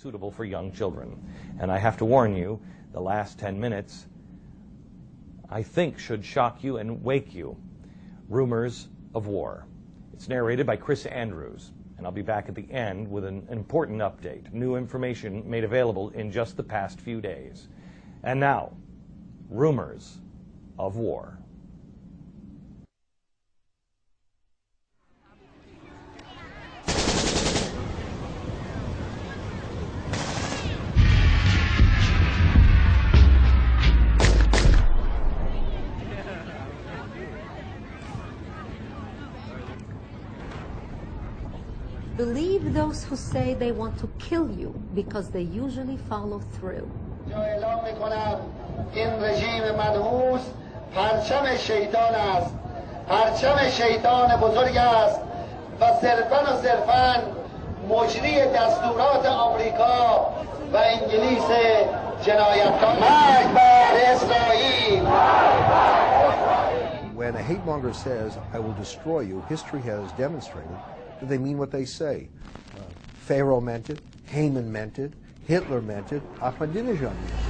suitable for young children. And I have to warn you, the last 10 minutes, I think, should shock you and wake you. Rumors of War. It's narrated by Chris Andrews, and I'll be back at the end with an important update, new information made available in just the past few days. And now, Rumors of War. Believe those who say they want to kill you, because they usually follow through. اعلام می‌کنم این رژیم منحوس پرچم شیطان است، پرچم شیطان بزرگ است و صرفاً مجری دستورات آمریکا و انگلیس جنایتکار. مرگ بر اسرائیل! When a hate monger says, "I will destroy you," history has demonstrated that they mean what they say. Pharaoh meant it, Haman meant it, Hitler meant it, Ahmadinejad meant it.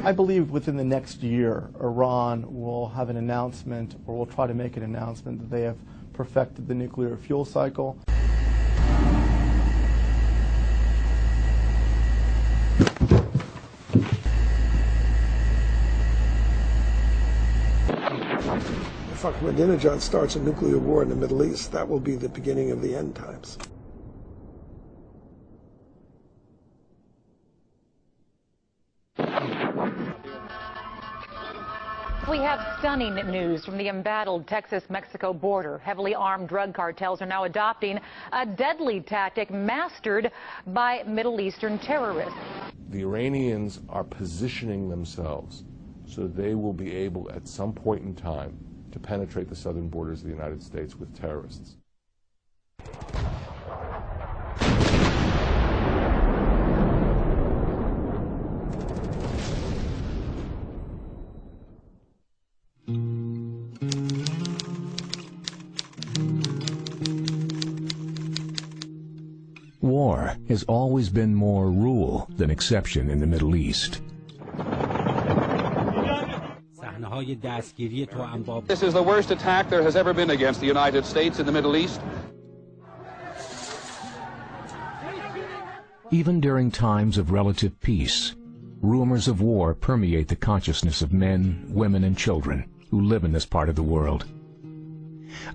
I believe within the next year, Iran will have an announcement, or will try to make an announcement, that they have perfected the nuclear fuel cycle. If Ahmadinejad starts a nuclear war in the Middle East, that will be the beginning of the end times. We have stunning news from the embattled Texas-Mexico border. Heavily armed drug cartels are now adopting a deadly tactic mastered by Middle Eastern terrorists. The Iranians are positioning themselves so they will be able at some point in time to penetrate the southern borders of the United States with terrorists. War has always been more rule than exception in the Middle East. This is the worst attack there has ever been against the United States in the Middle East. Even during times of relative peace, rumors of war permeate the consciousness of men, women, and children who live in this part of the world.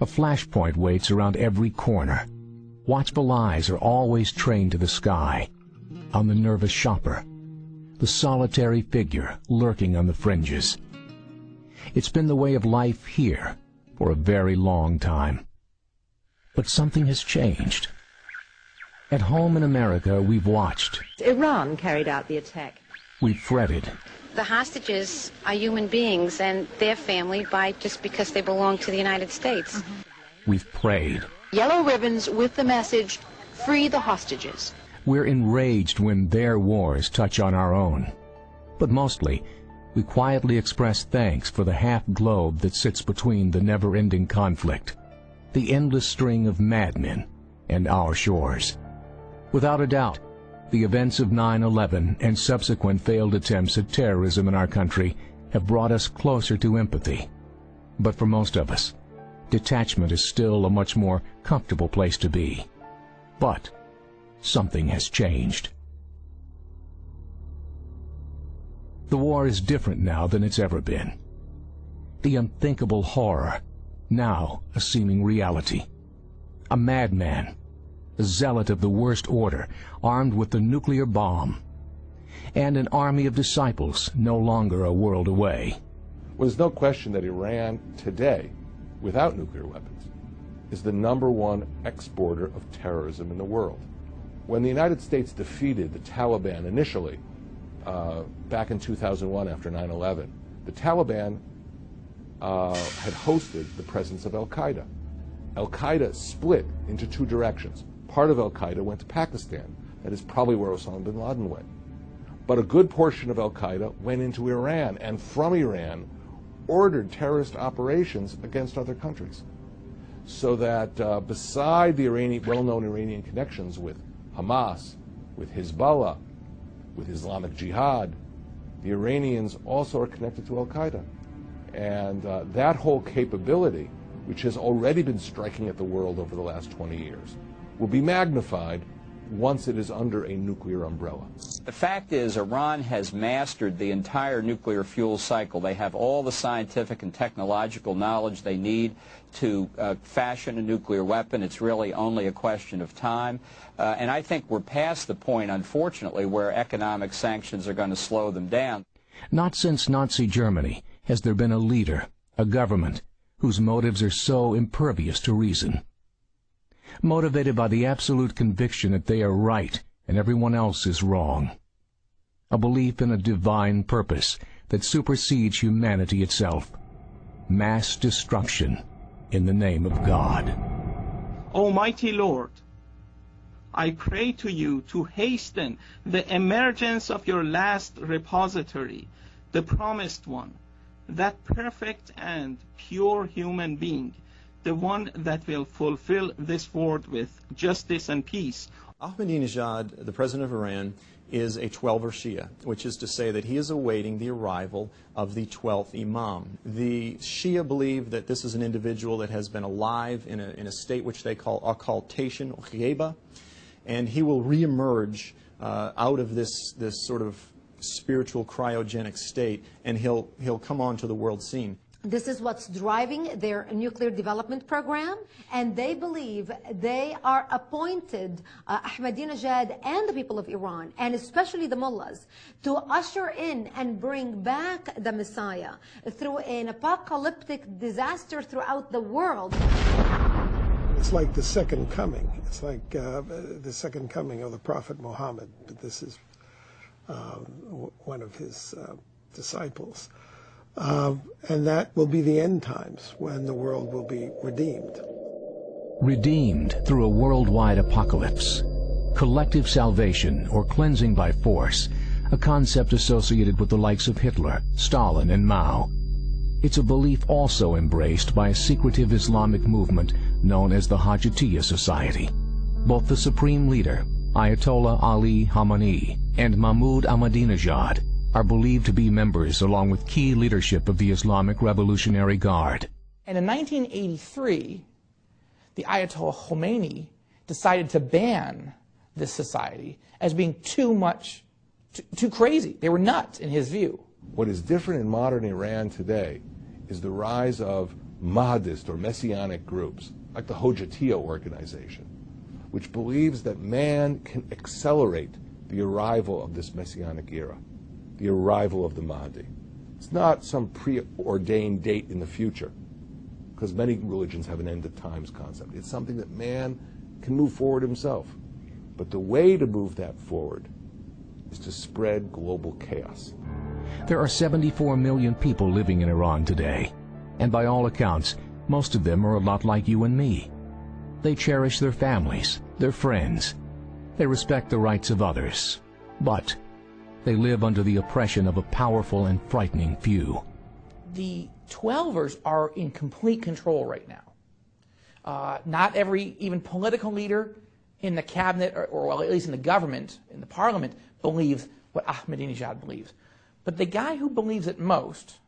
A flashpoint waits around every corner. Watchful eyes are always trained to the sky, on the nervous shopper, the solitary figure lurking on the fringes. It's been the way of life here for a very long time. But something has changed. At home in America, we've watched. Iran carried out the attack. We've fretted. The hostages are human beings and their family just because they belong to the United States. We've prayed. Yellow ribbons with the message, "Free the hostages." We're enraged when their wars touch on our own. But mostly, we quietly express thanks for the half-globe that sits between the never-ending conflict, the endless string of madmen, and our shores. Without a doubt, the events of 9/11 and subsequent failed attempts at terrorism in our country have brought us closer to empathy. But for most of us, detachment is still a much more comfortable place to be. But something has changed. The war is different now than it's ever been. The unthinkable horror, now a seeming reality. A madman, a zealot of the worst order, armed with the nuclear bomb, and an army of disciples no longer a world away. Well, there's no question that Iran today, without nuclear weapons, is the #1 exporter of terrorism in the world. When the United States defeated the Taliban initially, back in 2001 after 9/11, the Taliban had hosted the presence of Al-Qaeda. Al-Qaeda split into two directions. Part of Al-Qaeda went to Pakistan. That is probably where Osama bin Laden went. But a good portion of Al-Qaeda went into Iran, and from Iran ordered terrorist operations against other countries. So that beside the well-known Iranian connections with Hamas, with Hezbollah, with Islamic Jihad, the Iranians also are connected to Al-Qaeda. And that whole capability, which has already been striking at the world over the last 20 years, will be magnified once it is under a nuclear umbrella. The fact is, Iran has mastered the entire nuclear fuel cycle. They have all the scientific and technological knowledge they need to fashion a nuclear weapon. It's really only a question of time. And I think we're past the point, unfortunately, where economic sanctions are going to slow them down. Not since Nazi Germany has there been a leader, a government, whose motives are so impervious to reason. Motivated by the absolute conviction that they are right and everyone else is wrong. A belief in a divine purpose that supersedes humanity itself. Mass destruction in the name of God. Almighty Lord, I pray to you to hasten the emergence of your last repository, the promised one, that perfect and pure human being, the one that will fulfill this world with justice and peace. Ahmadinejad, the president of Iran, is a 12er Shia, which is to say that he is awaiting the arrival of the 12th Imam. The Shia believe that this is an individual that has been alive in a state which they call occultation, or gheba, and he will reemerge out of this sort of spiritual cryogenic state, and he'll come onto the world scene. This is what's driving their nuclear development program, and they believe they are appointed, Ahmadinejad and the people of Iran, and especially the mullahs, to usher in and bring back the Messiah through an apocalyptic disaster throughout the world. It's like the second coming. It's like the second coming of the Prophet Muhammad, but this is one of his disciples. And that will be the end times, when the world will be redeemed. Redeemed through a worldwide apocalypse. Collective salvation or cleansing by force, a concept associated with the likes of Hitler, Stalin, and Mao. It's a belief also embraced by a secretive Islamic movement known as the Hajjatiyya Society. Both the supreme leader, Ayatollah Ali Khamenei, and Mahmoud Ahmadinejad are believed to be members along with key leadership of the Islamic Revolutionary Guard. And in 1983, the Ayatollah Khomeini decided to ban this society as being too crazy. They were nuts in his view. What is different in modern Iran today is the rise of Mahdist or Messianic groups, like the Hojatiyya organization, which believes that man can accelerate the arrival of this Messianic era, the arrival of the Mahdi. It's not some preordained date in the future, because many religions have an end of times concept. It's something that man can move forward himself. But the way to move that forward is to spread global chaos. There are 74 million people living in Iran today, and by all accounts, most of them are a lot like you and me. They cherish their families, their friends. They respect the rights of others, but they live under the oppression of a powerful and frightening few. The 12ers are in complete control right now. Not every, even political leader in the cabinet, or well, at least in the government, in the parliament, believes what Ahmadinejad believes. But the guy who believes it most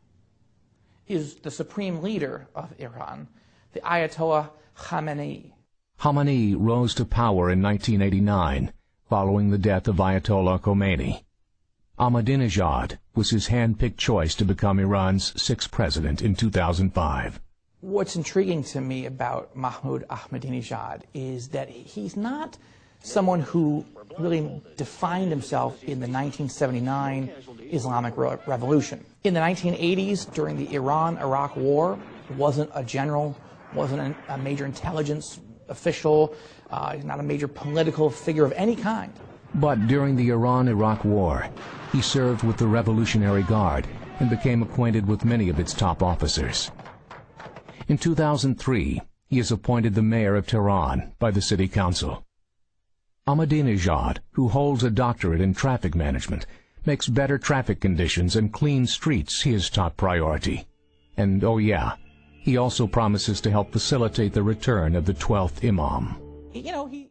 is the supreme leader of Iran, the Ayatollah Khamenei. Khamenei rose to power in 1989, following the death of Ayatollah Khomeini. Ahmadinejad was his hand-picked choice to become Iran's sixth president in 2005. What's intriguing to me about Mahmoud Ahmadinejad is that he's not someone who really defined himself in the 1979 Islamic Revolution. In the 1980s, during the Iran-Iraq War, he wasn't a general, wasn't a major intelligence official, he's not a major political figure of any kind. But during the Iran-Iraq War, he served with the Revolutionary Guard and became acquainted with many of its top officers. In 2003, he is appointed the mayor of Tehran by the city council. Ahmadinejad, who holds a doctorate in traffic management, makes better traffic conditions and clean streets his top priority. And oh yeah, he also promises to help facilitate the return of the 12th Imam. You know, he